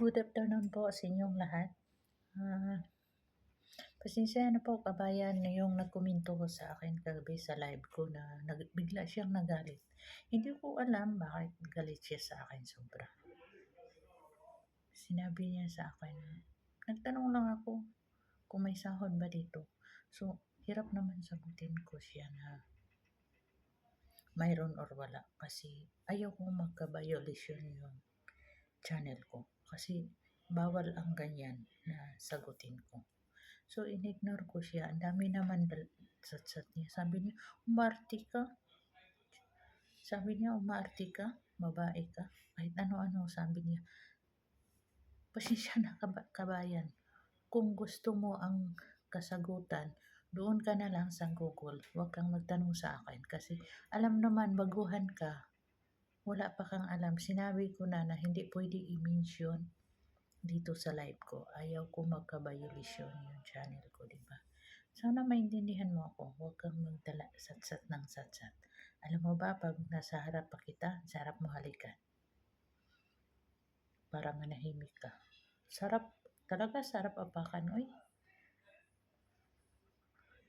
Good afternoon po sa inyong lahat. Ah, Pasensya na po kabayan na yung nagkomento ko sa akin kagabi sa live ko na bigla siyang nagalit. Hindi ko alam bakit galit siya sa akin sobra. Sinabi niya sa akin, nagtanong lang ako kung may sahod ba dito. So, hirap naman sagutin ko siya na mayroon or wala kasi ayaw kong magka-violation yung channel ko. Kasi bawal ang ganyan na sagutin ko. So, in-ignore ko siya. Ang dami naman satsat niya. Sabi niya, umarte ka. Babae ka. Kahit ano-ano sabi niya. Pasensya na kabayan. Kung gusto mo ang kasagutan, doon ka na lang sa Google. Huwag kang magtanong sa akin. Kasi alam naman, baguhan ka. Wala pa kang alam. Sinabi ko na hindi pwede i-mention dito sa live ko. Ayaw ko magka-violation yung channel ko, diba? Sana maintindihan mo ako. Huwag kang magdala satsat ng satsat. Alam mo ba, pag nasa harap pa kita, sa harap mo halikan. Para manahimik ka. Sarap, talaga sarap apakan. Uy,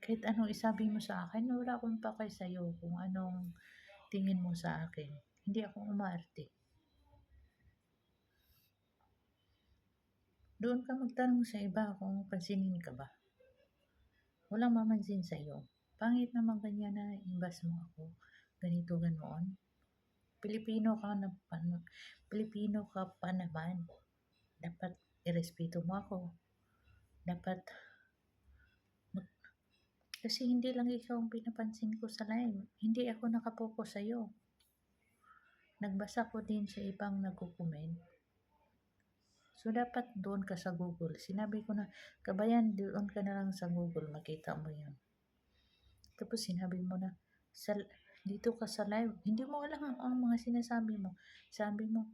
kahit anong isabi mo sa akin, wala akong pakay sa'yo kung anong tingin mo sa akin. Hindi ako umaarte. Doon ka magtanong sa iba kung pansinin ka ba. Walang mamansin sa'yo. Pangit naman ganyan na imbas mo ako. Ganito, ganoon. Pilipino ka pa naman. Dapat irespeto mo ako. Dapat, kasi hindi lang ikaw ang pinapansin ko sa live. Hindi ako nakapokus sa'yo. Nagbasa ko din sa ibang nagko-comment. So, dapat doon ka sa Google. Sinabi ko na, kabayan, doon ka na lang sa Google. Makita mo yan. Tapos sinabi mo na, dito ka sa live. Hindi mo alam ang mga sinasabi mo. Sabi mo,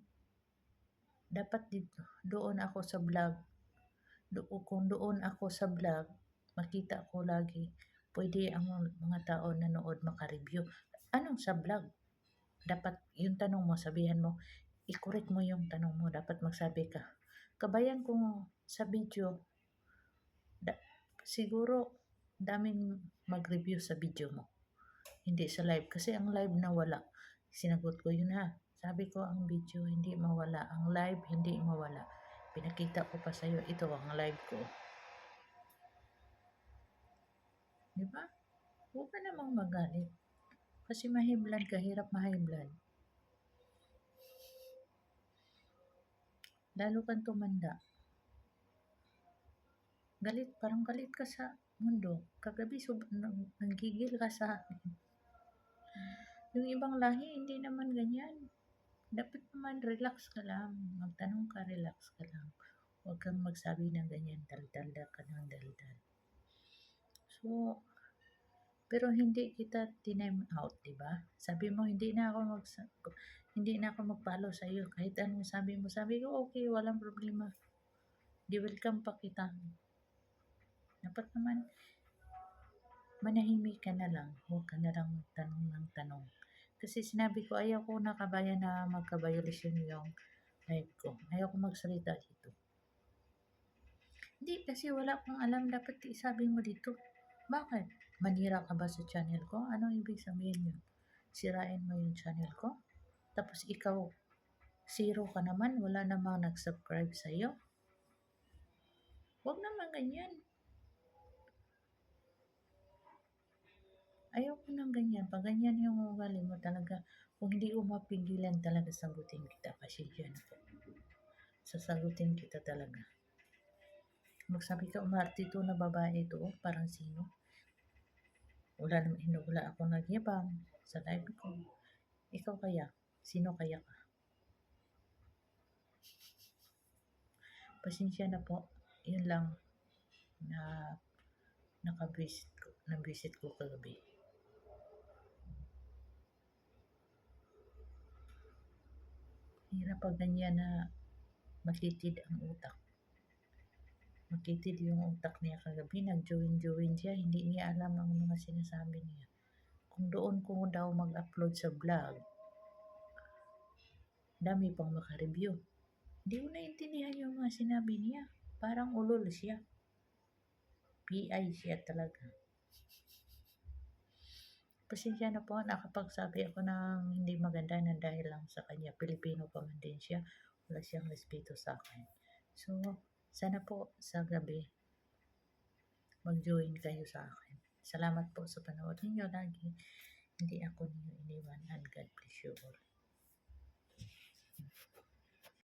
dapat dito, doon ako sa vlog. Kung doon ako sa vlog, makita ko lagi, pwede ang mga tao nanood makareview. Anong sa vlog? Dapat yung tanong mo, sabihan mo, i-correct mo yung tanong mo. Dapat magsabi ka, kabayan kung sa video, siguro daming mag-review sa video mo. Hindi sa live. Kasi ang live na wala. Sinagot ko yun ha. Sabi ko ang video hindi mawala. Ang live hindi mawala. Pinakita ko pa sa'yo. Ito ang live ko. Diba? Huwag ka namang magalit. Kasi mahiblan ka. Hirap mahiblan. Lalo kang tumanda. Galit. Parang galit ka sa mundo. Kagabi nanggigil ka sa akin. Yung ibang lahi hindi naman ganyan. Dapat naman relax ka lang. Magtanong ka, relax ka lang. Huwag kang magsabi ng ganyan. Daldal ka ng daldal. So, pero hindi kita tinime out, di ba? Sabi mo, hindi na ako mag-follow sa iyo. Kahit anong sabi mo, sabi ko, okay, walang problema. Di welcome pa kita. Dapat naman, manahimik ka na lang. Huwag ka na lang tanong ng tanong. Kasi sinabi ko, ayaw ko na kabayan na magka-violation yung live ko. Ayaw ko magsalita dito. Hindi, kasi wala akong alam. Dapat isabi mo dito. Bakit? Manira ka ba sa channel ko? Anong ibig sabihin yun? Sirain mo yung channel ko? Tapos ikaw, zero ka naman? Wala namang nag-subscribe sa'yo? Huwag naman ganyan. Ayaw ko ng ganyan. Pag ganyan yung ugali mo talaga, kung hindi ko mapigilan talaga, sagutin kita. Pasensya na po. Sasagutin kita talaga. Magsabi ka, umarte ito na babae ito. Oh, parang sino? Wala ako nagyabang sa live ko. Ikaw kaya? Sino kaya ka? Pasensya na po. Yun lang na na-visit ko kagabi. Hirap pag ganyan na matitid ang utak. Matitid yung utak niya kagabi. Nag-join siya. Hindi niya alam ang mga sinasabi niya. Kung doon ko daw mag-upload sa vlog, dami pang makareview. Hindi ko naintindihan yung mga sinabi niya. Parang ulol siya. PI siya talaga. Pasensya na po, nakapagsabi ako ng hindi maganda na dahil lang sa kanya. Pilipino pa man din siya. Wala siyang respeto sa akin. So, sana po sa gabi, mag-join kayo sa akin. Salamat po sa panood ninyo lagi. Hindi ako ninyo iniwan, and God bless you all.